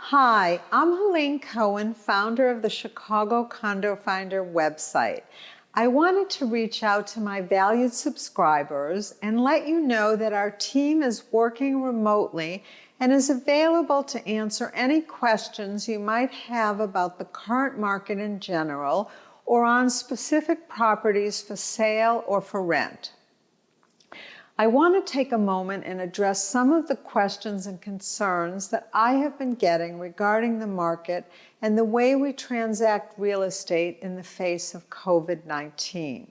Hi, I'm Helene Cohen, founder of the Chicago Condo Finder website. I wanted to reach out to my valued subscribers and let you know that our team is working remotely and is available to answer any questions you might have about the current market in general or on specific properties for sale or for rent. I want to take a moment and address some of the questions and concerns that I have been getting regarding the market and the way we transact real estate in the face of COVID-19.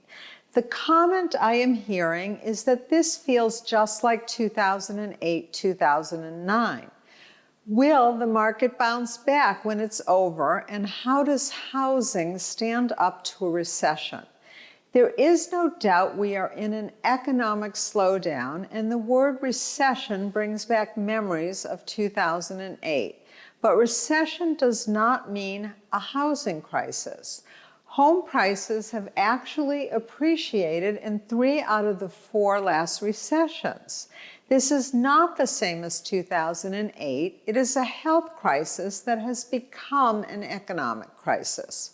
The comment I am hearing is that this feels just like 2008, 2009. Will the market bounce back when it's over, and how does housing stand up to a recession? There is no doubt we are in an economic slowdown, and the word recession brings back memories of 2008. But recession does not mean a housing crisis. Home prices have actually appreciated in 3 out of the 4 last recessions. This is not the same as 2008. It is a health crisis that has become an economic crisis.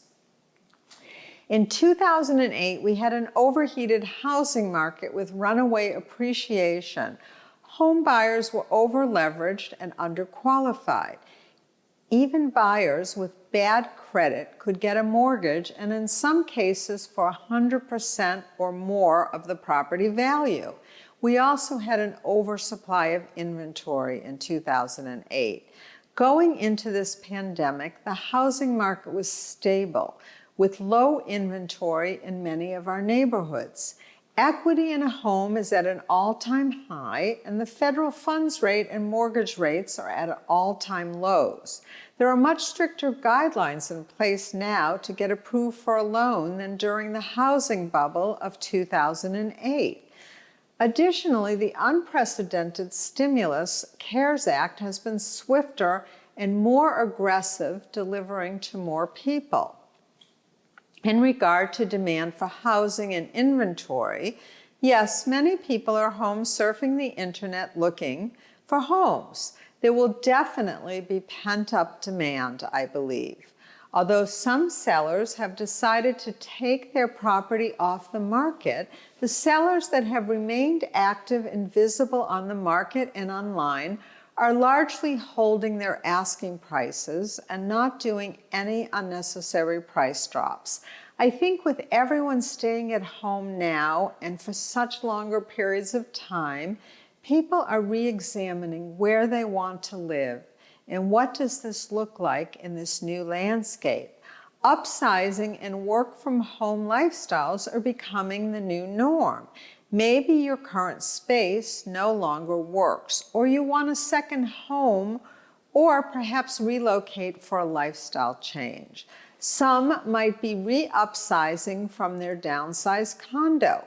In 2008, we had an overheated housing market with runaway appreciation. Home buyers were over-leveraged and underqualified. Even buyers with bad credit could get a mortgage, and in some cases for 100% or more of the property value. We also had an oversupply of inventory in 2008. Going into this pandemic, the housing market was stable, with low inventory in many of our neighborhoods. Equity in a home is at an all-time high, and the federal funds rate and mortgage rates are at all-time lows. There are much stricter guidelines in place now to get approved for a loan than during the housing bubble of 2008. Additionally, the unprecedented stimulus CARES Act has been swifter and more aggressive, delivering to more people. In regard to demand for housing and inventory, yes, many people are home surfing the internet looking for homes. There will definitely be pent-up demand, I believe. Although some sellers have decided to take their property off the market, the sellers that have remained active and visible on the market and online are largely holding their asking prices and not doing any unnecessary price drops. I think with everyone staying at home now and for such longer periods of time, people are re-examining where they want to live and what does this look like in this new landscape. Upsizing and work from home lifestyles are becoming the new norm. Maybe your current space no longer works, or you want a second home, or perhaps relocate for a lifestyle change. Some might be re-upsizing from their downsized condo.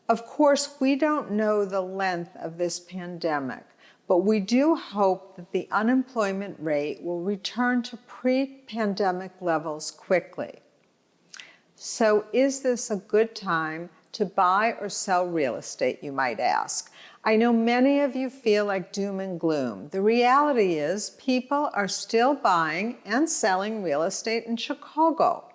Of course, we don't know the length of this pandemic, but we do hope that the unemployment rate will return to pre-pandemic levels quickly. So is this a good time to buy or sell real estate, you might ask? I know many of you feel like doom and gloom. The reality is people are still buying and selling real estate in Chicago.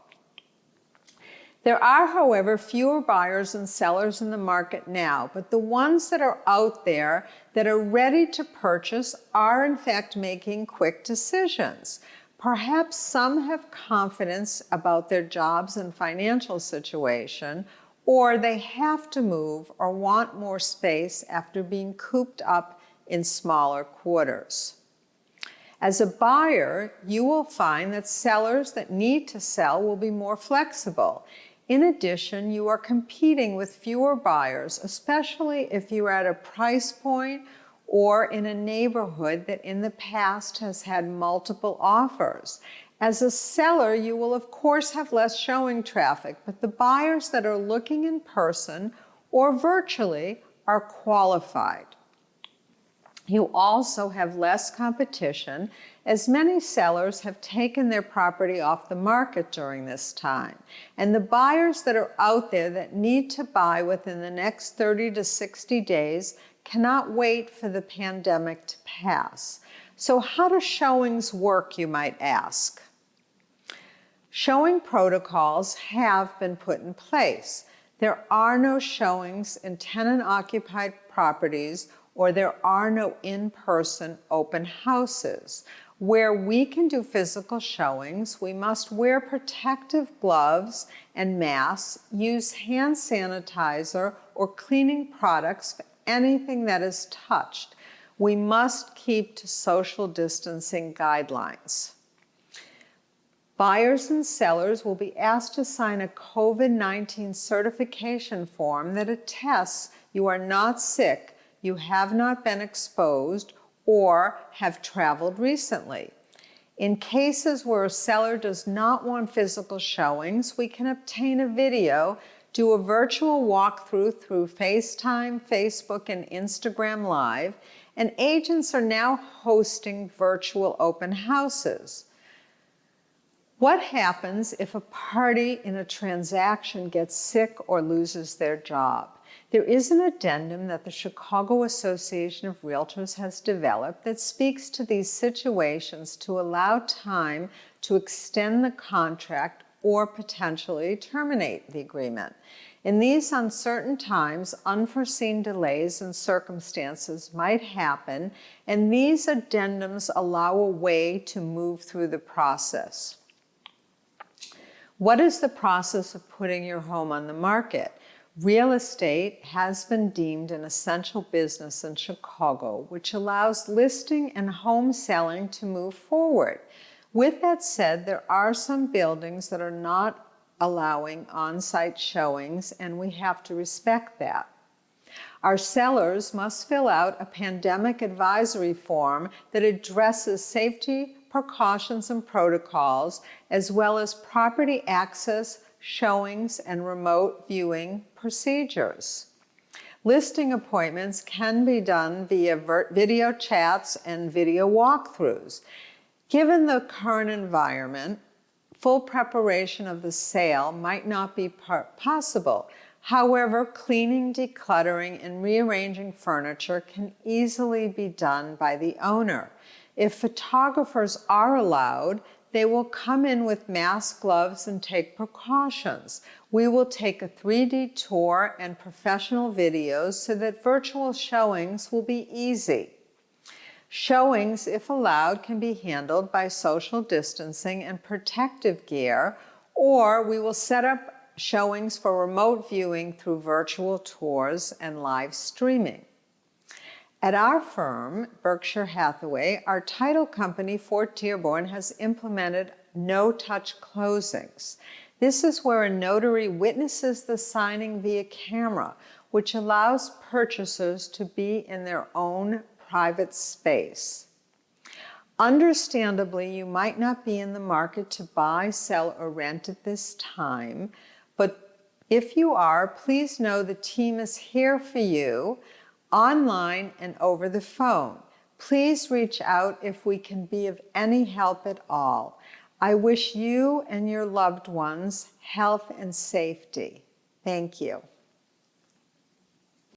There are, however, fewer buyers and sellers in the market now, but the ones that are out there that are ready to purchase are in fact making quick decisions. Perhaps some have confidence about their jobs and financial situation, or they have to move or want more space after being cooped up in smaller quarters. As a buyer, you will find that sellers that need to sell will be more flexible. In addition, you are competing with fewer buyers, especially if you are at a price point or in a neighborhood that in the past has had multiple offers. As a seller, you will of course have less showing traffic, but the buyers that are looking in person or virtually are qualified. You also have less competition, as many sellers have taken their property off the market during this time. And the buyers that are out there that need to buy within the next 30 to 60 days cannot wait for the pandemic to pass. So how do showings work, you might ask? Showing protocols have been put in place. There are no showings in tenant-occupied properties, or there are no in-person open houses. Where we can do physical showings, we must wear protective gloves and masks, use hand sanitizer or cleaning products for anything that is touched. We must keep to social distancing guidelines. Buyers and sellers will be asked to sign a COVID-19 certification form that attests you are not sick, you have not been exposed, or have traveled recently. In cases where a seller does not want physical showings, we can obtain a video, do a virtual walkthrough through FaceTime, Facebook, and Instagram Live, and agents are now hosting virtual open houses. What happens if a party in a transaction gets sick or loses their job? There is an addendum that the Chicago Association of Realtors has developed that speaks to these situations to allow time to extend the contract or potentially terminate the agreement. In these uncertain times, unforeseen delays and circumstances might happen, and these addendums allow a way to move through the process. What is the process of putting your home on the market? Real estate has been deemed an essential business in Chicago, which allows listing and home selling to move forward. With that said, there are some buildings that are not allowing on-site showings, and we have to respect that. Our sellers must fill out a pandemic advisory form that addresses safety precautions and protocols, as well as property access, showings, and remote viewing procedures. Listing appointments can be done via video chats and video walkthroughs. Given the current environment, full preparation of the sale might not be possible. However, cleaning, decluttering, and rearranging furniture can easily be done by the owner. If photographers are allowed, they will come in with mask, gloves, and take precautions. We will take a 3D tour and professional videos so that virtual showings will be easy. Showings, if allowed, can be handled by social distancing and protective gear, or we will set up showings for remote viewing through virtual tours and live streaming. At our firm, Berkshire Hathaway, our title company, Fort Dearborn, has implemented no-touch closings. This is where a notary witnesses the signing via camera, which allows purchasers to be in their own private space. Understandably, you might not be in the market to buy, sell, or rent at this time, but if you are, please know the team is here for you, online and over the phone. Please reach out if we can be of any help at all. I wish you and your loved ones health and safety. Thank you.